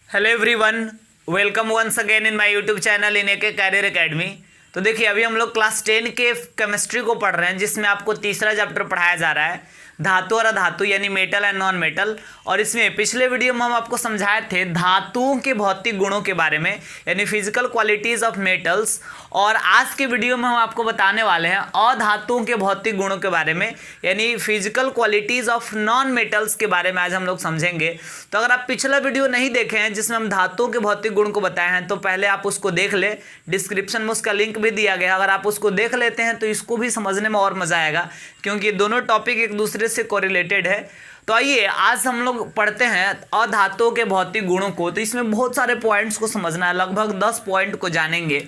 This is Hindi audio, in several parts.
Hello everyone, welcome once again in my YouTube channel in AK career academy. तो देखिए, अभी हम लोग क्लास 10 के केमिस्ट्री को पढ़ रहे हैं, जिसमें आपको तीसरा चैप्टर पढ़ाया जा रहा है धातु और अधातु, यानी मेटल एंड नॉन मेटल। और इसमें पिछले वीडियो में हम आपको समझाए थे धातुओं के भौतिक गुणों के बारे में, यानी फिजिकल क्वालिटीज ऑफ मेटल्स। और आज के वीडियो में हम आपको बताने वाले हैं अधातुओं के भौतिक गुणों के बारे में, यानी physical qualities of non metals के बारे में आज हम लोग समझेंगे। तो अगर आप पिछला वीडियो नहीं देखे हैं जिसमें हम धातुओं के भौतिक गुण को बताए हैं, तो पहले आप उसको देख ले, डिस्क्रिप्शन में उसका लिंक भी दिया गया। अगर आप उसको देख लेते हैं तो इसको भी समझने में और मजा आएगा, क्योंकि दोनों टॉपिक एक दूसरे से कोरिलेटेड है। तो आइए आज हम लोग पढ़ते हैं अधातुओं के भौतिक गुणों को। तो इसमें बहुत सारे पॉइंट्स को समझना है, लगभग 10 पॉइंट को जानेंगे,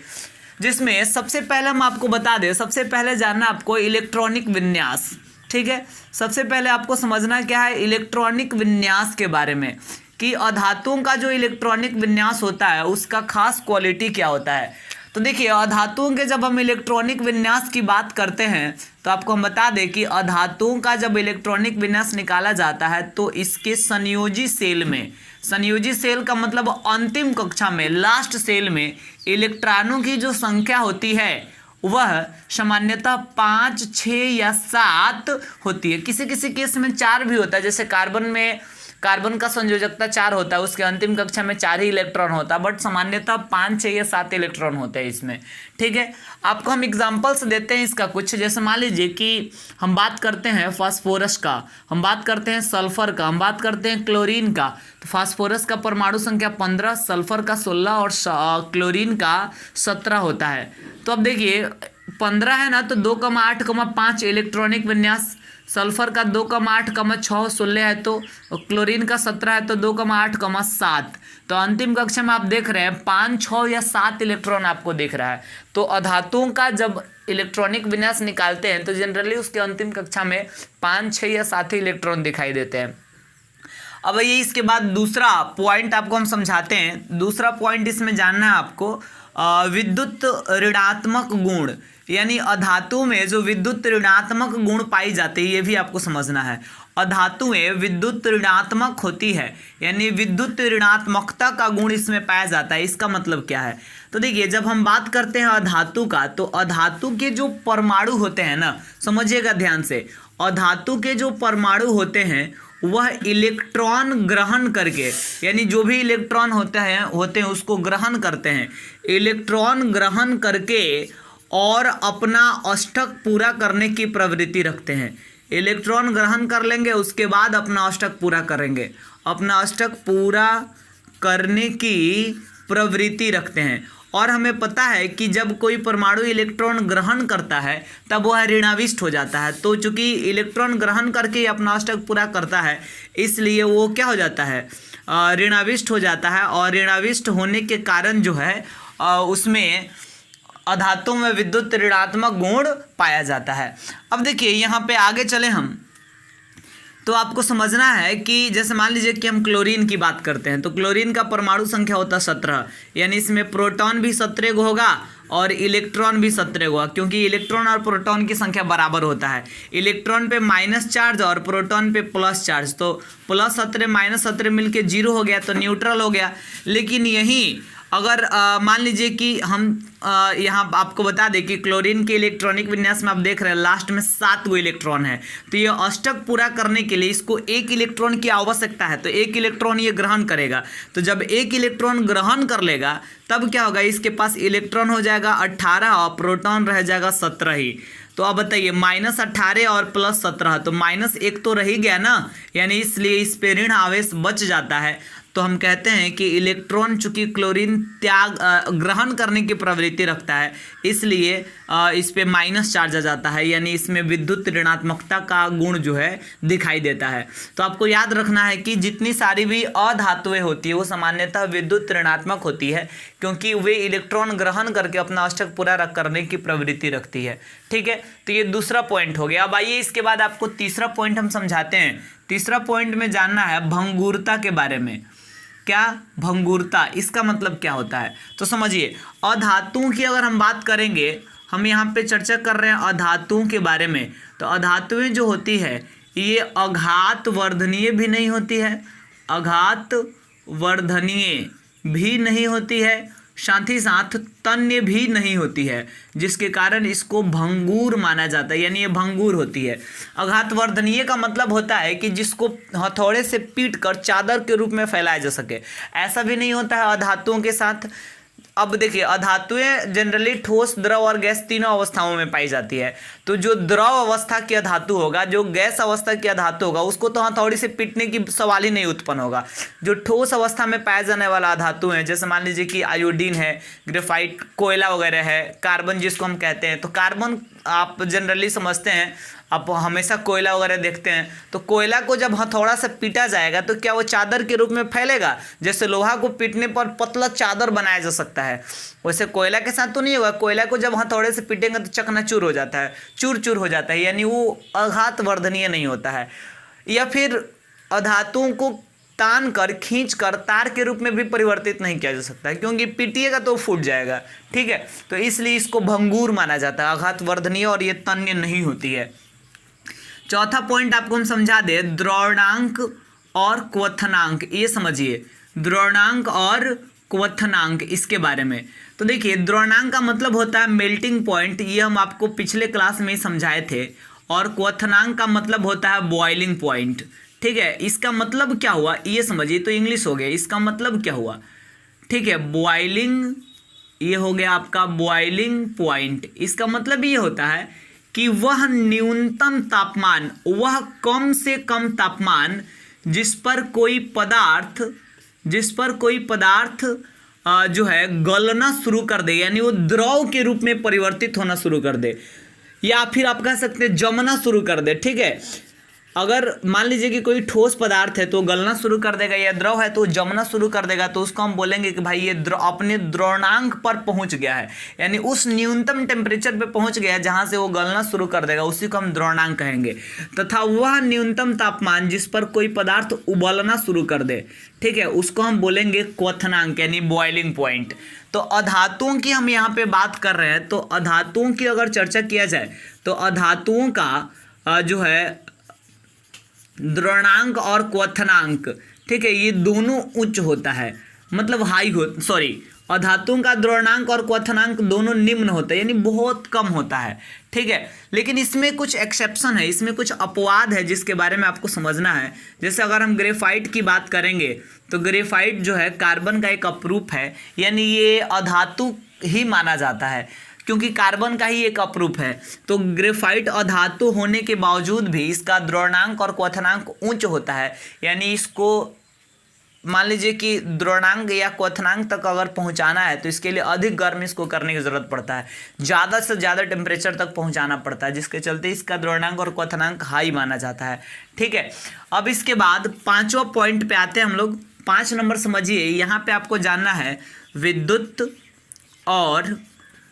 जिसमें सबसे पहले हम आपको बता दें, सबसे पहले जानना आपको इलेक्ट्रॉनिक विन्यास। ठीक है, सबसे पहले आपको समझना क्या है इलेक्ट्रॉनिक विन्यास के बारे में, कि अधातुओं का जो इलेक्ट्रॉनिक विन्यास होता है उसका खास क्वालिटी क्या होता है। तो देखिए, अधातुओं के जब हम इलेक्ट्रॉनिक विन्यास की बात करते हैं तो आपको हम बता दें कि अधातुओं का जब इलेक्ट्रॉनिक विन्यास निकाला जाता है तो इसके संयोजी सेल में, संयोजी सेल का मतलब अंतिम कक्षा में लास्ट सेल में इलेक्ट्रॉनों की जो संख्या होती है वह सामान्यतः 5, 6 या 7 होती है। किसी किसी केस में 4 भी होता है, जैसे कार्बन का संयोजकता 4 होता है, उसके अंतिम कक्षा में 4 ही इलेक्ट्रॉन होता है, बट सामान्यतः 5, 6 या 7 इलेक्ट्रॉन होते हैं इसमें। ठीक है, आपको हम एग्जांपल्स देते हैं इसका कुछ। जैसे मान लीजिए कि हम बात करते हैं फास्फोरस का, हम बात करते हैं सल्फर का, हम बात करते हैं क्लोरीन का। तो फास्फोरस का परमाणु संख्या 15, सल्फर का 16 और क्लोरीन का 17 होता है। तो अब देखिए 15 है ना, तो 2,8,5 इलेक्ट्रॉनिक विन्यास, सल्फर का 2,8,6 16 है, तो क्लोरीन का 17 है, तो 2,8,7। तो अंतिम कक्षा में आप देख रहे हैं 5, 6 या 7 इलेक्ट्रॉन आपको दिख रहा है। तो अधातुओं का जब इलेक्ट्रॉनिक विन्यास निकालते हैं तो जनरली उसके अंतिम कक्षा में 5, 6 या 7 ही इलेक्ट्रॉन दिखाई देते हैं। अब ये इसके बाद दूसरा पॉइंट आपको हम समझाते हैं। दूसरा पॉइंट इसमें जानना है आपको विद्युत ऋणात्मक गुण, यानी अधातु में जो विद्युत ऋणात्मक गुण पाई जाती है, ये भी आपको समझना है। अधातुएं विद्युत ऋणात्मक होती है, यानी विद्युत ऋणात्मकता का गुण इसमें पाया जाता है। इसका मतलब क्या है? तो देखिए, जब हम बात करते हैं अधातु का, तो अधातु के जो परमाणु होते हैं ना, समझिएगा ध्यान से, अधातु के जो परमाणु होते हैं वह इलेक्ट्रॉन ग्रहण करके, यानी जो भी इलेक्ट्रॉन होते हैं उसको ग्रहण करते हैं। इलेक्ट्रॉन ग्रहण करके और अपना अष्टक पूरा करने की प्रवृत्ति रखते हैं। इलेक्ट्रॉन ग्रहण कर लेंगे, उसके बाद अपना अष्टक पूरा करेंगे, अपना अष्टक पूरा करने की प्रवृत्ति रखते हैं। और हमें पता है कि जब कोई परमाणु इलेक्ट्रॉन ग्रहण करता है तब वह ऋणाविष्ट हो जाता है। तो चूंकि इलेक्ट्रॉन ग्रहण करके अपना अष्टक पूरा करता है, इसलिए वो क्या हो जाता है, ऋणाविष्ट हो जाता है। और ऋणाविष्ट होने के कारण जो है उसमें अधातु में विद्युत ऋणात्मक गुण पाया जाता है। अब देखिए यहाँ पे आगे चले हम, तो आपको समझना है कि जैसे मान लीजिए कि हम क्लोरीन की बात करते हैं, तो क्लोरीन का परमाणु संख्या होता है 17, यानी इसमें प्रोटॉन भी 17 को होगा और इलेक्ट्रॉन भी 17 को होगा, क्योंकि इलेक्ट्रॉन और प्रोटॉन की संख्या बराबर होता है। इलेक्ट्रॉन पे माइनस चार्ज और प्रोटॉन पे प्लस चार्ज, तो +17 -17 मिलके 0 हो गया, तो न्यूट्रल हो गया। लेकिन यहीं अगर मान लीजिए कि हम यहाँ आपको बता दें कि क्लोरीन के इलेक्ट्रॉनिक विन्यास में आप देख रहे हैं लास्ट में 7 गो इलेक्ट्रॉन है, तो ये अष्टक पूरा करने के लिए इसको 1 इलेक्ट्रॉन की आवश्यकता है, तो 1 इलेक्ट्रॉन ये ग्रहण करेगा। तो जब 1 इलेक्ट्रॉन ग्रहण कर लेगा तब क्या होगा, इसके पास इलेक्ट्रॉन हो जाएगा 18 और प्रोटॉन रह जाएगा 17 ही। तो अब बताइए -18 और +17, तो -1 तो रह ही गया ना, यानी इसलिए इस पे ऋण आवेश बच जाता है। तो हम कहते हैं कि इलेक्ट्रॉन चूंकि क्लोरीन ग्रहण करने की प्रवृत्ति रखता है, इसलिए इस पे माइनस चार्ज आ जाता है, यानी इसमें विद्युत ऋणात्मकता का गुण जो है दिखाई देता है। तो आपको याद रखना है कि जितनी सारी भी अधातुएं होती है वो सामान्यतः विद्युत ऋणात्मक होती है, क्योंकि वे इलेक्ट्रॉन ग्रहण करके अपना अष्टक पूरा करने की प्रवृत्ति रखती है। ठीक है, तो ये दूसरा पॉइंट हो गया। अब आइए इसके बाद आपको तीसरा पॉइंट हम समझाते हैं। तीसरा पॉइंट में जानना है भंगुरता के बारे में। क्या भंगुरता, इसका मतलब क्या होता है? तो समझिए, अधातुओं की अगर हम बात करेंगे, हम यहाँ पे चर्चा कर रहे हैं अधातुओं के बारे में, तो अधातुएं जो होती है ये अघात वर्धनीय भी नहीं होती है, अघात वर्धनीय भी नहीं होती है, साथ ही साथ तन्य भी नहीं होती है, जिसके कारण इसको भंगूर माना जाता है, यानी ये भंगूर होती है। आघात वर्धनीय का मतलब होता है कि जिसको हथौड़े से पीट कर चादर के रूप में फैलाया जा सके। ऐसा भी नहीं होता है अधातुओं के साथ। अब देखिए, अधातुएं जनरली ठोस, द्रव और गैस तीनों अवस्थाओं में पाई जाती है। तो जो द्रव अवस्था की अधातु होगा, जो गैस अवस्था की अधातु होगा, उसको तो हथौड़ी से पीटने की सवाल ही नहीं उत्पन्न होगा। जो ठोस अवस्था में पाए जाने वाला अधातु है, जैसे मान लीजिए कि आयोडीन है, ग्रेफाइट, कोयला वगैरह है, कार्बन जिसको हम कहते हैं। तो कार्बन आप जनरली समझते हैं, आप हमेशा कोयला वगैरह देखते हैं, तो कोयला को जब हथौड़ा से पीटा जाएगा तो क्या वो चादर के रूप में फैलेगा? जैसे लोहा को पीटने पर पतला चादर बनाया जा सकता है, वैसे कोयला के साथ तो नहीं होगा। कोयला को जब हथौड़े से पीटेंगे तो चकनाचूर हो जाता है, चूर चूर हो जाता है, यानी वो आघात वर्धनीय नहीं होता है। या फिर अधातुओं को तान कर, खींच कर तार के रूप में भी परिवर्तित नहीं किया जा सकता है, क्योंकि पीटिएगा तो फूट जाएगा। ठीक है, तो इसलिए इसको भंगूर माना जाता है, आघात वर्धनीय, और ये तन्य नहीं होती है। चौथा पॉइंट आपको हम समझा दे, द्रवणांक और क्वथनांक। ये समझिए, द्रवणांक और क्वथनांक, इसके बारे में। तो देखिए, द्रवणांक का मतलब होता है मेल्टिंग पॉइंट, ये हम आपको पिछले क्लास में ही समझाए थे। और क्वथनांक का मतलब होता है बॉइलिंग पॉइंट। ठीक है, इसका मतलब क्या हुआ ये समझिए। तो इंग्लिश हो गया, इसका मतलब क्या हुआ? ठीक है, बॉइलिंग, ये हो गया आपका बॉइलिंग पॉइंट। इसका मतलब ये होता है कि वह न्यूनतम तापमान, वह कम से कम तापमान जिस पर कोई पदार्थ जो है गलना शुरू कर दे, यानी वो द्रव के रूप में परिवर्तित होना शुरू कर दे, या फिर आप कह सकते हैं जमना शुरू कर दे। ठीक है, अगर मान लीजिए कि कोई ठोस पदार्थ है तो गलना शुरू कर देगा, या द्रव है तो जमना शुरू कर देगा, तो उसको हम बोलेंगे कि भाई ये अपने द्रवणांक पर पहुंच गया है, यानी उस न्यूनतम टेम्परेचर पे पहुंच गया है जहां से वो गलना शुरू कर देगा, उसी को हम द्रवणांक कहेंगे। तथा वह न्यूनतम तापमान जिस पर कोई पदार्थ उबलना शुरू कर दे, ठीक है, उसको हम बोलेंगे क्वथनांक, यानी बॉइलिंग पॉइंट। तो अधातुओं की हम यहाँ पे बात कर रहे हैं, तो अधातुओं की अगर चर्चा किया जाए तो अधातुओं का जो है द्रवणांक और क्वथनांक, ठीक है, ये दोनों उच्च होता है, मतलब अधातुओं का द्रवणांक और क्वथनांक दोनों निम्न होता है, यानी बहुत कम होता है। ठीक है, लेकिन इसमें कुछ एक्सेप्शन है, इसमें कुछ अपवाद है जिसके बारे में आपको समझना है। जैसे अगर हम ग्रेफाइट की बात करेंगे तो ग्रेफाइट जो है कार्बन का एक अपरूप है, यानी ये अधातु ही माना जाता है क्योंकि कार्बन का ही एक अपरूप है। तो ग्रेफाइट अधातु होने के बावजूद भी इसका द्रवणांक और क्वथनांक उच्च होता है, यानी इसको मान लीजिए कि द्रवणांक या क्वथनांक तक अगर पहुंचाना है तो इसके लिए अधिक गर्म इसको करने की ज़रूरत पड़ता है, ज़्यादा से ज़्यादा टेम्परेचर तक पहुंचाना पड़ता है, जिसके चलते इसका द्रवणांक और क्वथनांक हाई माना जाता है। ठीक है, अब इसके बाद पांचवा पॉइंट पे आते हैं हम लोग। 5 नंबर समझिए, यहाँ पे आपको जानना है विद्युत और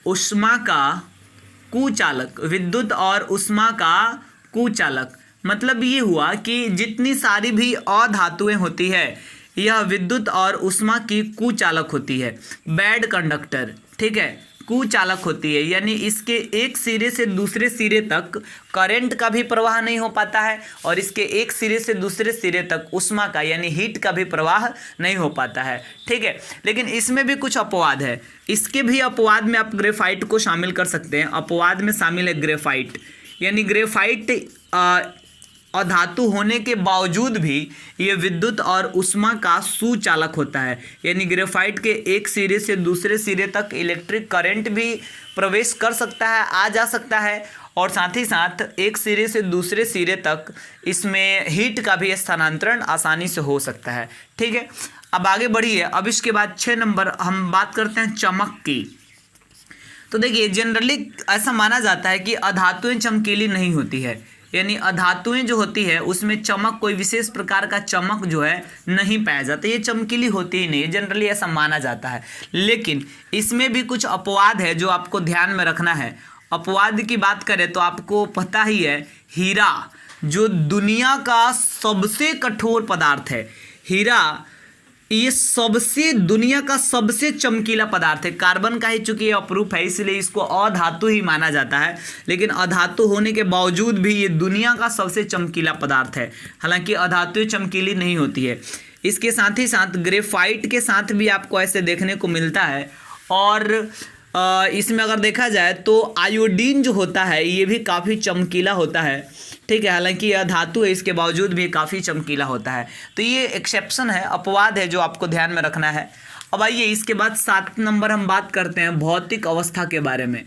उष्मा का कुचालक। विद्युत और उष्मा का कुचालक मतलब ये हुआ कि जितनी सारी भी अधातुएं होती है यह विद्युत और उष्मा की कुचालक होती है, बैड कंडक्टर। ठीक है, कुचालक होती है, यानी इसके एक सिरे से दूसरे सिरे तक करंट का भी प्रवाह नहीं हो पाता है और इसके एक सिरे से दूसरे सिरे तक उष्मा का यानी हीट का भी प्रवाह नहीं हो पाता है। ठीक है, लेकिन इसमें भी कुछ अपवाद है। इसके भी अपवाद में आप ग्रेफाइट को शामिल कर सकते हैं। अपवाद में शामिल है ग्रेफाइट, यानी ग्रेफाइट अधातु होने के बावजूद भी ये विद्युत और उष्मा का सुचालक होता है, यानी ग्रेफाइट के एक सिरे से दूसरे सिरे तक इलेक्ट्रिक करंट भी प्रवेश कर सकता है, आ जा सकता है, और साथ ही साथ एक सिरे से दूसरे सिरे तक इसमें हीट का भी स्थानांतरण आसानी से हो सकता है। ठीक है, अब आगे बढ़िए। अब इसके बाद 6 नंबर हम बात करते हैं चमक की। तो देखिए, जनरली ऐसा माना जाता है कि अधातुएं चमकीली नहीं होती है, यानी अधातुएं जो होती है उसमें चमक, कोई विशेष प्रकार का चमक जो है नहीं पाया जाता, ये चमकीली होती ही नहीं, जनरली ऐसा माना जाता है। लेकिन इसमें भी कुछ अपवाद है जो आपको ध्यान में रखना है। अपवाद की बात करें तो आपको पता ही है, हीरा जो दुनिया का सबसे कठोर पदार्थ है, हीरा ये दुनिया का सबसे चमकीला पदार्थ है। कार्बन का ही चूंकि ये अपरूप है इसलिए इसको अधातु ही माना जाता है, लेकिन अधातु होने के बावजूद भी ये दुनिया का सबसे चमकीला पदार्थ है। हालांकि अधातु चमकीली नहीं होती है। इसके साथ ही साथ ग्रेफाइट के साथ भी आपको ऐसे देखने को मिलता है। और इसमें अगर देखा जाए तो आयोडीन जो होता है ये भी काफ़ी चमकीला होता है, ठीक है। हालांकि यह धातु है, इसके बावजूद भी काफ़ी चमकीला होता है। तो ये एक्सेप्शन है, अपवाद है जो आपको ध्यान में रखना है। अब आइए इसके बाद 7 नंबर हम बात करते हैं भौतिक अवस्था के बारे में।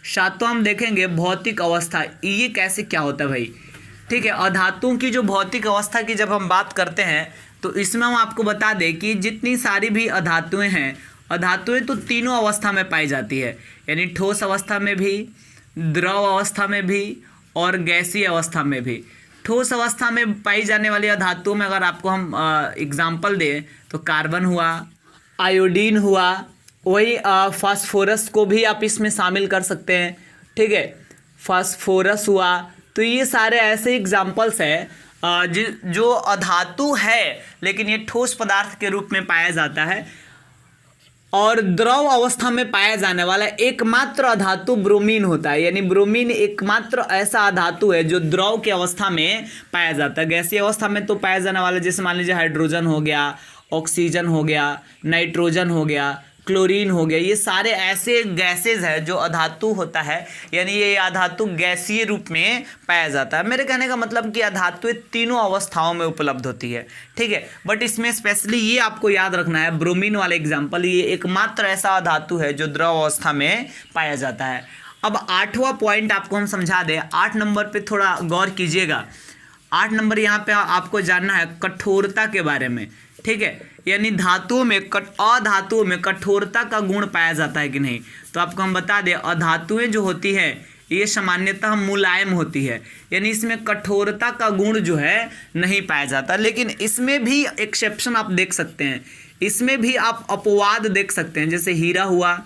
7वां हम देखेंगे भौतिक अवस्था, ये कैसे क्या होता है भाई, ठीक है। अधातुओं की जो भौतिक अवस्था की जब हम बात करते हैं तो इसमें हम आपको बता दें कि जितनी सारी भी अधातुएँ हैं, अधातुएँ तो तीनों अवस्था में पाई जाती है, यानी ठोस अवस्था में भी, द्रव अवस्था में भी और गैसीय अवस्था में भी। ठोस अवस्था में पाई जाने वाली अधातुओं में अगर आपको हम एग्जाम्पल दें तो कार्बन हुआ, आयोडीन हुआ, वही फास्फोरस को भी आप इसमें शामिल कर सकते हैं, ठीक है। फास्फोरस हुआ, तो ये सारे ऐसे एग्जाम्पल्स हैं जो अधातु है लेकिन ये ठोस पदार्थ के रूप में पाया जाता है। और द्रव अवस्था में पाया जाने वाला एकमात्र अधातु ब्रोमीन होता है, यानी ब्रोमीन एकमात्र ऐसा अधातु है जो द्रव की अवस्था में पाया जाता है। गैसीय अवस्था में तो पाया जाने वाला जैसे मान लीजिए हाइड्रोजन हो गया, ऑक्सीजन हो गया, नाइट्रोजन हो गया, क्लोरीन हो गया, ये सारे ऐसे गैसेज है जो अधातु होता है, यानी ये अधातु गैसीय रूप में पाया जाता है। मेरे कहने का मतलब कि अधातु तीनों अवस्थाओं में उपलब्ध होती है, ठीक है। बट इसमें स्पेशली ये आपको याद रखना है, ब्रोमीन वाला एग्जाम्पल, ये एकमात्र ऐसा अधातु है जो द्रव अवस्था में पाया जाता है। अब 8वां पॉइंट आपको हम समझा दें, 8 नंबर पर थोड़ा गौर कीजिएगा। 8 नंबर यहाँ पे आपको जानना है कठोरता के बारे में, ठीक है। यानी धातुओं में अधातुओं में कठोरता का गुण पाया जाता है कि नहीं। तो आपको हम बता दें अधातुएं जो होती है ये सामान्यतः मुलायम होती है, यानी इसमें कठोरता का गुण जो है नहीं पाया जाता। लेकिन इसमें भी एक्सेप्शन आप देख सकते हैं, इसमें भी आप अपवाद देख सकते हैं, जैसे हीरा हुआ,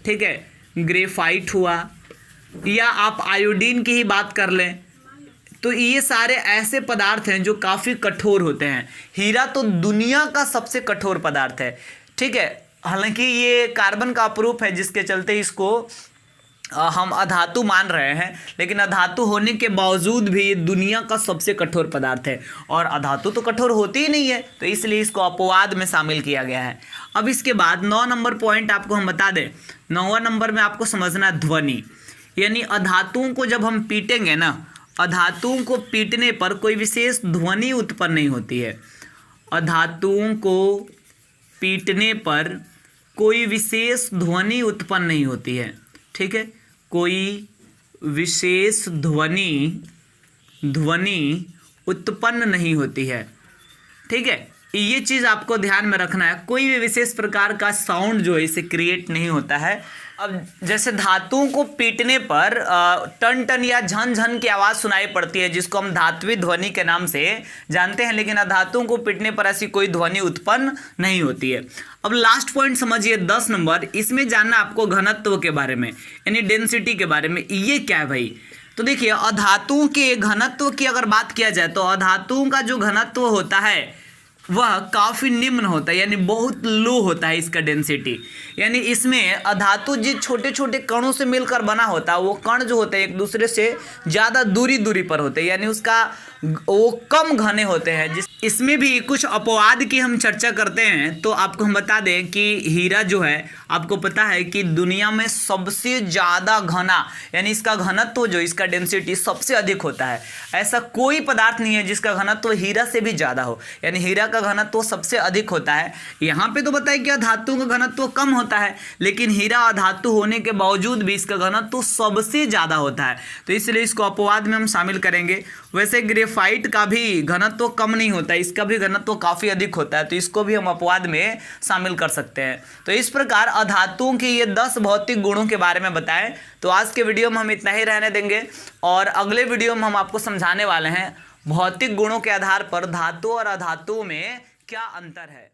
ठीक है, ग्रेफाइट हुआ, या आप आयोडीन की ही बात कर लें। तो ये सारे ऐसे पदार्थ हैं जो काफ़ी कठोर होते हैं। हीरा तो दुनिया का सबसे कठोर पदार्थ है, ठीक है। हालांकि ये कार्बन का अपरूप है जिसके चलते इसको हम अधातु मान रहे हैं, लेकिन अधातु होने के बावजूद भी ये दुनिया का सबसे कठोर पदार्थ है। और अधातु तो कठोर होती ही नहीं है, तो इसलिए इसको अपवाद में शामिल किया गया है। अब इसके बाद 9 नंबर पॉइंट आपको हम बता दें। 9वां नंबर में आपको समझना ध्वनि, यानी अधातुओं को जब हम पीटेंगे ना, अधातुओं को पीटने पर कोई विशेष ध्वनि उत्पन्न नहीं होती है। अधातुओं को पीटने पर कोई विशेष ध्वनि उत्पन्न नहीं होती है, ठीक है। कोई विशेष ध्वनि उत्पन्न नहीं होती है, ठीक है। ये चीज़ आपको ध्यान में रखना है, कोई भी विशेष प्रकार का साउंड जो है इसे क्रिएट नहीं होता है। अब जैसे धातुओं को पीटने पर टन टन या झन झन की आवाज़ सुनाई पड़ती है, जिसको हम धात्विक ध्वनि के नाम से जानते हैं, लेकिन अधातुओं को पीटने पर ऐसी कोई ध्वनि उत्पन्न नहीं होती है। अब लास्ट पॉइंट समझिए 10 नंबर, इसमें जानना आपको घनत्व के बारे में, यानी डेंसिटी के बारे में। ये क्या है भाई, तो देखिए अधातुओं के घनत्व की अगर बात किया जाए तो अधातुओं का जो घनत्व होता है वह काफ़ी निम्न होता है, यानी बहुत लो होता है इसका डेंसिटी। यानी इसमें अधातु जिस छोटे छोटे कणों से मिलकर बना होता है, वो कण जो होते हैं एक दूसरे से ज़्यादा दूरी पर होते हैं, यानी उसका वो कम घने होते हैं। इसमें भी कुछ अपवाद की हम चर्चा करते हैं, तो आपको हम बता दें कि हीरा जो है आपको पता है कि दुनिया में सबसे ज़्यादा घना, यानी इसका घनत्व जो इसका डेंसिटी सबसे अधिक होता है। ऐसा कोई पदार्थ नहीं है जिसका घनत्व हीरा से भी ज़्यादा हो, यानी हीरा का घनत्व सबसे अधिक होता है। यहाँ पे तो बताया कि धातुओं का घनत्व कम होता है, लेकिन हीरा अधातु होने के बावजूद भी इसका घनत्व सबसे ज़्यादा होता है, तो इसलिए इसको अपवाद में हम शामिल करेंगे। वैसे ग्रेफाइट का भी घनत्व कम नहीं होता, इसका भी घनत्व काफ़ी अधिक होता है, तो इसको भी हम अपवाद में शामिल कर सकते हैं। तो इस प्रकार अधातुओं के ये 10 भौतिक गुणों के बारे में बताएं। तो आज के वीडियो में हम इतना ही रहने देंगे, और अगले वीडियो में हम आपको समझाने वाले हैं भौतिक गुणों के आधार पर धातु और अधातुओं में क्या अंतर है।